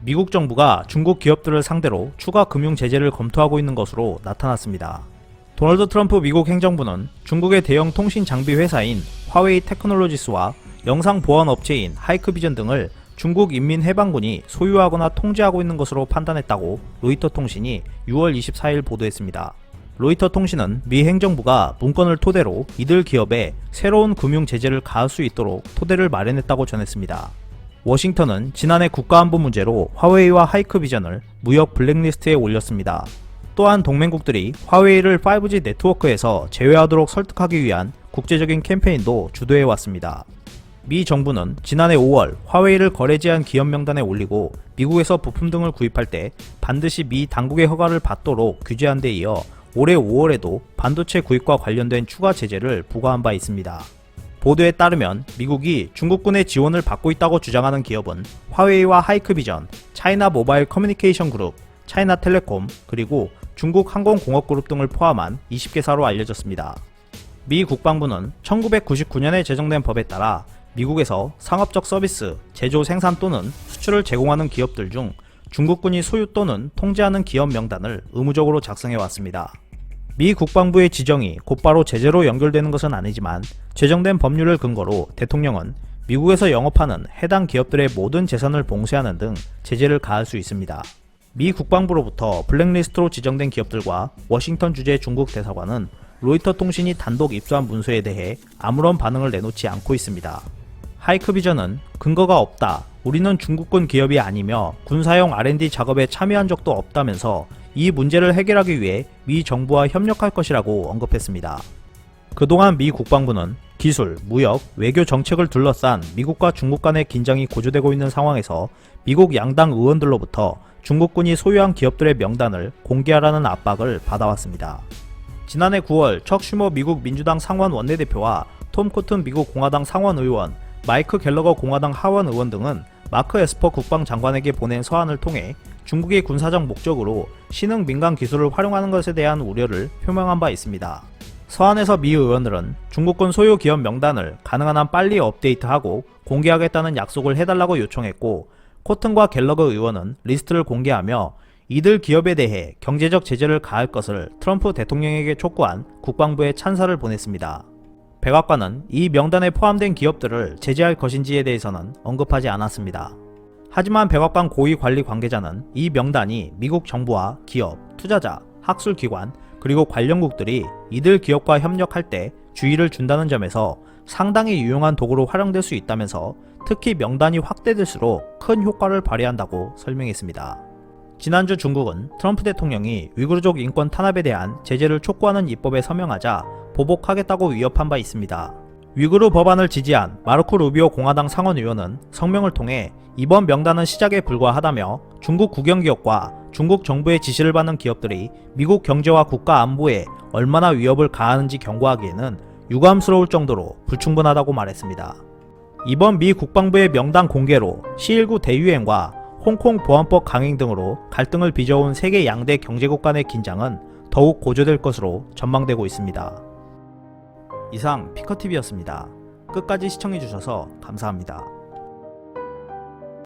미국 정부가 중국 기업들을 상대로 추가 금융 제재를 검토하고 있는 것으로 나타났습니다. 도널드 트럼프 미국 행정부는 중국의 대형 통신 장비 회사인 화웨이 테크놀로지스와 영상 보안 업체인 하이크비전 등을 중국 인민해방군이 소유하거나 통제하고 있는 것으로 판단했다고 로이터 통신이 6월 24일 보도했습니다. 로이터 통신은 미 행정부가 문건을 토대로 이들 기업에 새로운 금융 제재를 가할 수 있도록 토대를 마련했다고 전했습니다. 워싱턴은 지난해 국가안보 문제로 화웨이와 하이크비전을 무역 블랙리스트에 올렸습니다. 또한 동맹국들이 화웨이를 5G 네트워크에서 제외하도록 설득하기 위한 국제적인 캠페인도 주도해왔습니다. 미 정부는 지난해 5월 화웨이를 거래 제한 기업 명단에 올리고 미국에서 부품 등을 구입할 때 반드시 미 당국의 허가를 받도록 규제한 데 이어 올해 5월에도 반도체 구입과 관련된 추가 제재를 부과한 바 있습니다. 보도에 따르면 미국이 중국군의 지원을 받고 있다고 주장하는 기업은 화웨이와 하이크비전, 차이나 모바일 커뮤니케이션 그룹, 차이나텔레콤, 그리고 중국 항공공업그룹 등을 포함한 20개사로 알려졌습니다. 미 국방부는 1999년에 제정된 법에 따라 미국에서 상업적 서비스, 제조 생산 또는 수출을 제공하는 기업들 중 중국군이 소유 또는 통제하는 기업 명단을 의무적으로 작성해 왔습니다. 미 국방부의 지정이 곧바로 제재로 연결되는 것은 아니지만 제정된 법률을 근거로 대통령은 미국에서 영업하는 해당 기업들의 모든 재산을 봉쇄하는 등 제재를 가할 수 있습니다. 미 국방부로부터 블랙리스트로 지정된 기업들과 워싱턴 주재 중국 대사관은 로이터 통신이 단독 입수한 문서에 대해 아무런 반응을 내놓지 않고 있습니다. 하이크비전은 근거가 없다, 우리는 중국군 기업이 아니며 군사용 R&D 작업에 참여한 적도 없다면서 이 문제를 해결하기 위해 미 정부와 협력할 것이라고 언급했습니다. 그동안 미 국방부는 기술, 무역, 외교 정책을 둘러싼 미국과 중국 간의 긴장이 고조되고 있는 상황에서 미국 양당 의원들로부터 중국군이 소유한 기업들의 명단을 공개하라는 압박을 받아왔습니다. 지난해 9월 척 슈머 미국 민주당 상원 원내대표와 톰 코튼 미국 공화당 상원 의원, 마이크 갤러거 공화당 하원 의원 등은 마크 에스퍼 국방장관에게 보낸 서한을 통해 중국의 군사적 목적으로 신흥 민간 기술을 활용하는 것에 대한 우려를 표명한 바 있습니다. 서한에서 미 의원들은 중국군 소유 기업 명단을 가능한 한 빨리 업데이트하고 공개하겠다는 약속을 해달라고 요청했고, 코튼과 갤러거 의원은 리스트를 공개하며 이들 기업에 대해 경제적 제재를 가할 것을 트럼프 대통령에게 촉구한 국방부에 찬사를 보냈습니다. 백악관은 이 명단에 포함된 기업들을 제재할 것인지에 대해서는 언급하지 않았습니다. 하지만 백악관 고위 관리 관계자는 이 명단이 미국 정부와 기업, 투자자, 학술기관, 그리고 관련국들이 이들 기업과 협력할 때 주의를 준다는 점에서 상당히 유용한 도구로 활용될 수 있다면서 특히 명단이 확대될수록 큰 효과를 발휘한다고 설명했습니다. 지난주 중국은 트럼프 대통령이 위구르족 인권 탄압에 대한 제재를 촉구하는 입법에 서명하자 보복하겠다고 위협한 바 있습니다. 위구르 법안을 지지한 마르코 루비오 공화당 상원의원은 성명을 통해 이번 명단은 시작에 불과하다며 중국 국영기업과 중국 정부의 지시를 받는 기업들이 미국 경제와 국가 안보에 얼마나 위협을 가하는지 경고하기에는 유감스러울 정도로 불충분하다고 말했습니다. 이번 미 국방부의 명단 공개로 C19 대유행과 홍콩 보안법 강행 등으로 갈등을 빚어온 세계 양대 경제국 간의 긴장은 더욱 고조될 것으로 전망되고 있습니다. 이상 피커TV였습니다. 끝까지 시청해주셔서 감사합니다.